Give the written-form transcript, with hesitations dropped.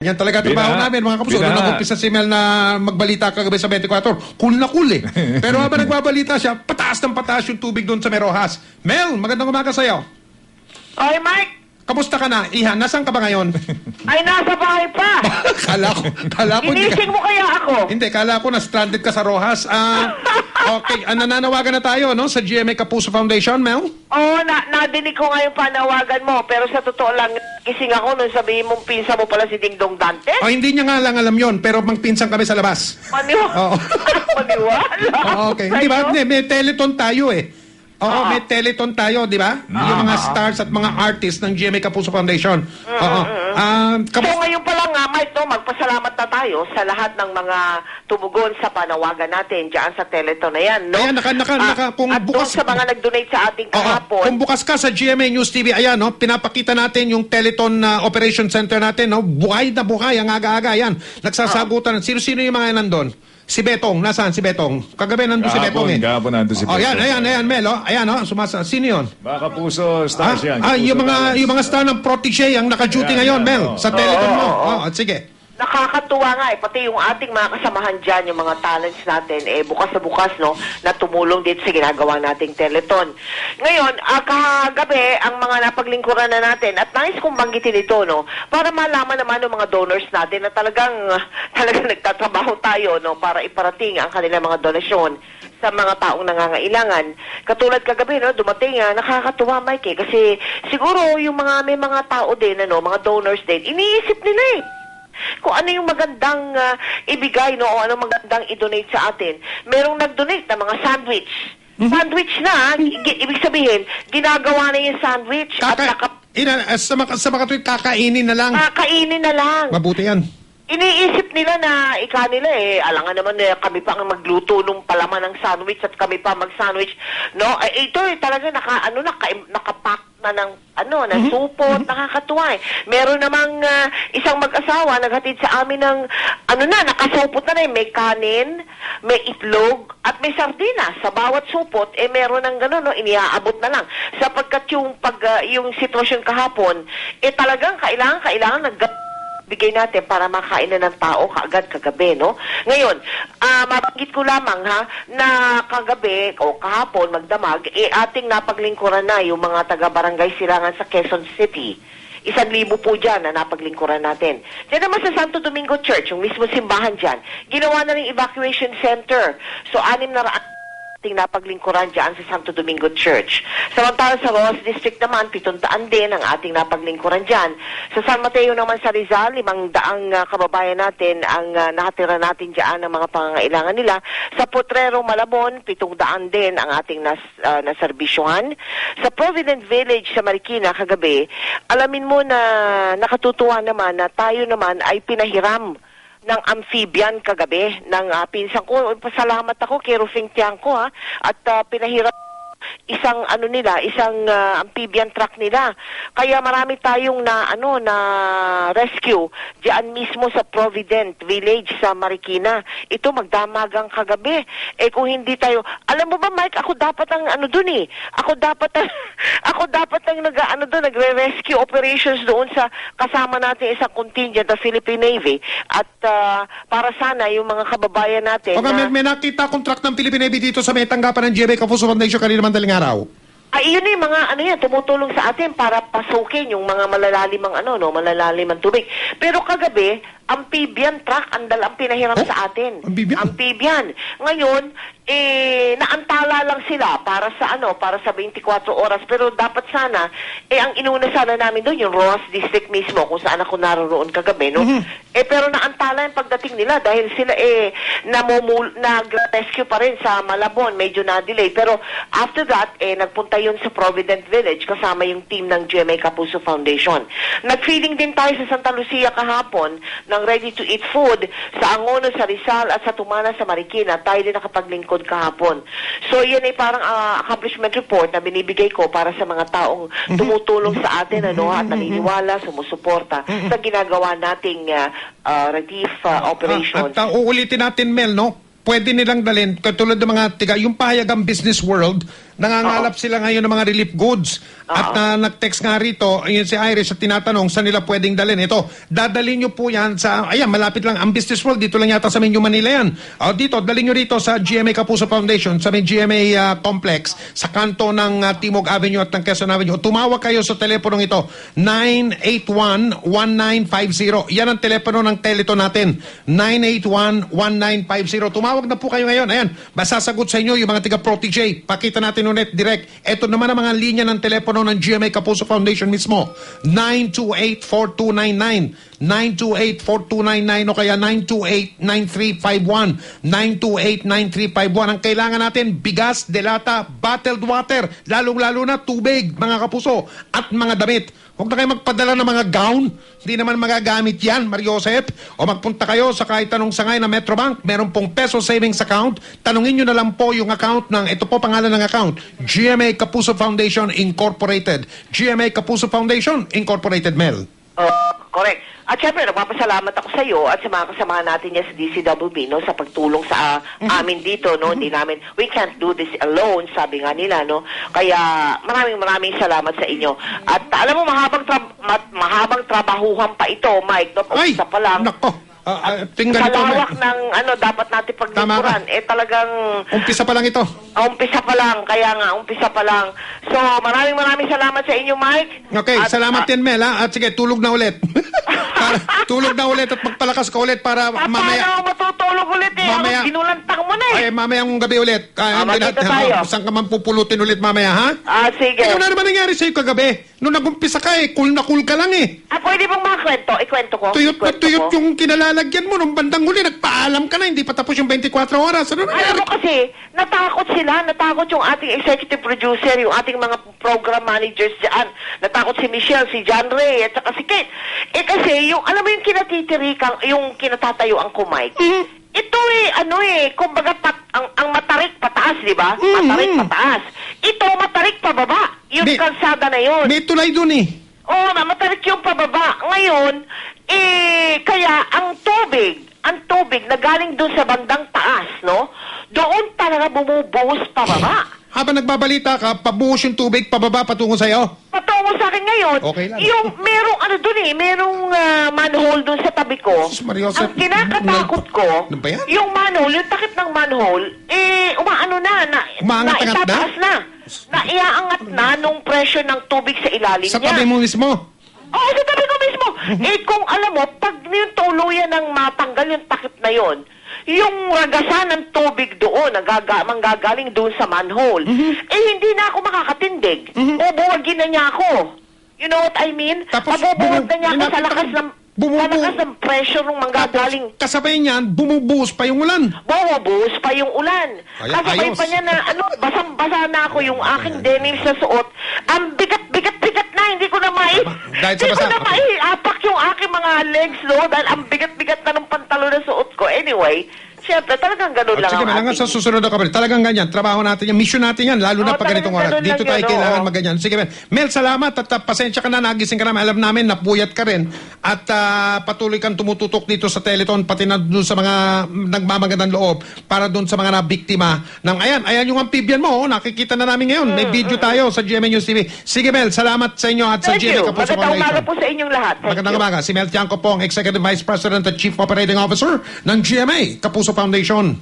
Yan talaga trabaho namin, mga kapuso. Doon nag-umpisa si Mel na magbalita kagabi sa 24. Cool na cool eh. Pero habang nagbabalita siya, pataas ng pataas yung tubig doon sa Merojas. Mel, magandang umaga sa'yo. Oy, Mike! Kamusta ka na? Iha, nasaan ka ba ngayon? Ay, nasa bahay pa! kala ko Inising mo kaya ako? Hindi, kala ko na stranded ka sa Rojas. Okay, nananawagan na tayo, no? Sa GMA Kapuso Foundation, Mel? Oo, nadinig ko nga yung panawagan mo. Pero sa totoo lang, gising ako nung sabihin mong pinsa mo pala si Dingdong Dante. Oh, hindi niya nga lang alam yon, pero magpinsan kami sa labas. Maniwala? Oo, okay. Hindi ba? May teleton tayo eh. Oo, may teleton tayo, di ba? Yung mga stars at mga artists ng GMA Kapuso Foundation. Oo. So ngayon pa lang nga, Mike, no, magpasalamat na tayo sa lahat ng mga tumugon sa panawagan natin dyan sa teleton na yan, no? Ayan, kung at bukas sa mga nag-donate sa ating kahapon. Kung bukas ka sa GMA News TV, ayan, no, pinapakita natin yung teleton operation center natin, no? Buhay na buhay, ang aga-aga, yan. Nagsasagutan. Sino-sino yung mga nandun? Si Betong, nasaan si Betong? Kagabi nandun si Betong eh. Gabon nandun si Betong. Ayan, Mel, Ayan, sino yun? Mga Kapuso stars yan. Yung mga star ng Protégé ang naka-duty ngayon, Mel. Sa teleton mo. Sige. Nakakatuwa nga pati yung ating mga kasamahan dyan, yung mga talents natin, bukas na bukas, no, na tumulong dito sa ginagawa nating teleton. Ngayon, kagabi, ang mga napaglingkuran na natin, at nais kong banggitin ito, no, para malaman naman ng mga donors natin na talagang nagtatrabaho tayo, no, para iparating ang kanilang mga donasyon sa mga taong nangangailangan. Katulad kagabi, no, dumating, nakakatuwa, Mike, kasi siguro yung may mga tao din, mga donors din, iniisip nila kung ano yung magandang ibigay, no, o ano magandang i-donate sa atin. Merong nag-donate na mga sandwich. Sandwich na, ibig sabihin, ginagawa na yung sandwich at sa mga tweet, kakainin na lang. Kakainin na lang. Mabuti yan. Iniisip nila na nila alangan naman kami pa ang magluto nung palaman ng sandwich at kami pa mag-sandwich. No, ito talaga nakapack na ng ng supot, nakakatuwa Meron namang isang mag-asawa naghatid sa amin ng nakasupot na may kanin, may itlog at may sardinas. Sa bawat supot meron ng gano'n, no, iniaabot na lang. Sapagkat yung sitwasyon kahapon talagang kailangan bigay natin para makain na ng tao kaagad kagabi, no? Ngayon, mabanggit ko lamang na kagabi o kahapon magdamag, ating napaglingkuran na yung mga taga-barangay Silangan sa Quezon City. 1,000 po dyan na napaglingkuran natin. Diyan naman sa Santo Domingo Church, yung mismo simbahan dyan, ginawa na rin evacuation center. So, 600 ating napaglingkuran dyan sa Santo Domingo Church. Samantala sa Rojas District naman, 700 din ang ating napaglingkuran dyan. Sa San Mateo naman sa Rizal, 500 kababayan natin ang nakatira natin dyan ng mga pangangailangan nila. Sa Potrero, Malabon, 700 din ang ating naserbisyuhan. Sa Provident Village sa Marikina kagabi, alamin mo na nakatutuwa naman na tayo naman ay pinahiram ng amphibian kagabi ng pinsan ko. Pasalamat ako kay Rufing Tiangco at pinahirap isang amphibian truck nila. Kaya marami tayong na rescue diyan mismo sa Provident Village sa Marikina. Ito magdamagang kagabi. Kung hindi tayo, alam mo ba Mike, ako dapat ang Ako dapat ang nagre-rescue operations doon sa kasama natin isang contingent ng Philippine Navy at para sana yung mga kababayan natin. May nakita akong truck ng Philippine Navy dito sa may tanggapan ng GMA Kapuso Foundation kanina madaling araw. Yun yung mga tumutulong sa atin para pasukin yung mga malalalimang tubig. Pero kagabi, amphibian truck ang pinahiram sa atin. Amphibian. Ngayon, naantala lang sila para sa 24 oras. Pero dapat sana, ang inuna sana namin doon, yung Rojas District mismo, kung saan ako naroon kagabi, no? Pero naantala yung pagdating nila dahil sila nag-rescue pa rin sa Malabon, medyo na-delay. Pero after that, nagpunta yun sa Provident Village kasama yung team ng GMA Kapuso Foundation. Nag-feeding din tayo sa Santa Lucia kahapon ng ready-to-eat food sa Angono, sa Rizal at sa Tumana sa Marikina. Tayo din nakapaglingkod kahapon. So, yan ay parang accomplishment report na binibigay ko para sa mga taong tumutulong sa atin at naniniwala, sumusuporta sa ginagawa nating relief operation. At uulitin natin, Mel, no? Pwede nilang dalhin, katulad ng mga yung pahayagang business world, Nangangalap sila ngayon ng mga relief goods. At nag-text nga rito, yun si Irish at tinatanong saan nila pwedeng dalhin. Ito, dadalhin nyo po yan sa, ayan, malapit lang, ang Business World, dito lang yata sa Menyo Manila yan. Dito, dalhin nyo rito sa GMA Kapuso Foundation, sa may GMA complex, sa kanto ng Timog Avenue at ng Quezon Avenue. Tumawag kayo sa teleponong ito, 981-1950. Yan ang telepono ng Teleton natin, 981-1950. Tumawag na po kayo ngayon. Ayan, masasagot sa inyo yung mga tiga-Protege. Pakita natin ulit direct. Ito naman ang mga linya ng telepono ng GMA Kapuso Foundation mismo. 928-4299. 928-4299 o kaya 928-9351. 928-9351. Ang kailangan natin, bigas, delata, bottled water, lalong-lalo na tubig, mga kapuso, at mga damit. Huwag na kayo magpadala ng mga gown. Hindi naman magagamit yan, Mariosep. O magpunta kayo sa kahit anong sangay na Metrobank. Meron pong peso savings account. Tanungin nyo na lang po yung account ng, ito po pangalan ng account, GMA Kapuso Foundation Incorporated. GMA Kapuso Foundation Incorporated, Mel. Correct. At syempre, nagpapasalamat ako sa iyo at sa mga kasamahan natin niya sa DCWB, no, sa pagtulong sa amin dito, no. Hindi namin, we can't do this alone, sabi nga nila, no. Kaya maraming salamat sa inyo. At alam mo, mahabang trabahuhan pa ito, Mike, no. Ay, Sa pa lang. nako. Tingnan ito, Kalawak ng dapat natin paglingkuran, talagang umpisa pa lang ito. umpisa pa lang, kaya nga, umpisa pa lang. So, maraming salamat sa inyo, Mike. Okay, At, salamat din, Mel, ha? At sige, tulog na ulit. Tulog na ulit at magpalakas ka ulit para Paano mamaya... matutulog ulit eh? Mamaya- Ginulantang mo na eh. Ay, mamayang gabi ulit. magkita tayo. Saan ka man pupulutin ulit mamaya, ha? Sige. Ano na naman nangyari sa'yo kagabi? Nung nag-umpisa ka cool na cool ka lang Pwede bang makakwento? Ikwento ko. Tuyot na Ikwento tuyot ko. yung kinalalagyan mo nung bandang huli. Nagpaalam ka na, hindi pa tapos yung 24 oras. Ano Alam nangyari? mo kasi, natakot sila. Natakot yung ating executive producer, yung ating mga program managers dyan. Natakot si Michelle, si John Ray, at saka si Kate. Kasi, yung, alam mo yung kinatitirikang, yung kinatatayuan ko, Mike, ito kumbaga ang matarik pataas, di ba? Matarik pataas. Ito, matarik pababa. Yung kalsada na yun. May tulay dun Oo, matarik yung pababa. Ngayon, kaya ang tubig na galing doon sa bandang taas, no? Doon talaga bumubuhos pababa. Habang nagbabalita ka, pabuhos yung tubig, pababa patungo sa'yo. Patungo sa akin ngayon, Okay lang. yung merong merong manhole doon sa tabi ko. Jesus Maria Joseph. Ang kinakatakot ko, Ano ba yan? yung manhole, yung takip ng manhole, umaano Umaangat-angat na? naitataas na. Naiaangat na nung pressure ng tubig sa ilalim Sa niya. tabi mo mismo. Oo, sa tabi ko mismo. Kung alam mo, pag yung tuluyan ng matanggal yung takip na yon, yung ragasan ng tubig doon, manggagaling doon sa manhole, hindi na ako makakatindig. Bubuwagin na niya ako. You know what I mean? Tapos, Mabubuwag na niya ako sa lakas ng pressure ng manggagaling. Kasabay niyan, bumubuhos pa yung ulan. Bubuhos pa yung ulan. Ay, Kasabay ayos. pa niya na, basang-basa na ako yung aking denim sa suot. Ang bigat na, hindi ko na Dahil sa hindi ko basa, na okay. maiapak yung aking mga legs, no? Dahil ang bigat-bigat na ng pantalon na suot ko. Anyway, syempre, talagang ganun lang Sige, ang hanggang sa susunod na kapatid. Talagang ganyan. Trabaho natin yan. Mission natin yan. Lalo na Oo, pag ganitong talagang oras. ganun Dito lang tayo yan, kailangan oo. maganyan. Sige, Mel, salamat at pasensya ka na. Nagising ka na. Alam namin, napuyat ka rin. At patuloy kang tumututok dito sa Teleton, pati na doon sa mga nagmamagandang loob para doon sa mga nabiktima ng ayan yung amphibian mo. Nakikita na namin ngayon. May video tayo sa GMA News TV. Sige, Mel, salamat sa inyo at sa Thank GMA you. Kapuso Magandang umaga Foundation. po sa inyong lahat. Thank Magandang you. umaga. Si Mel Tiangco po, ang Executive Vice President at Chief Operating Officer ng GMA Kapuso Foundation.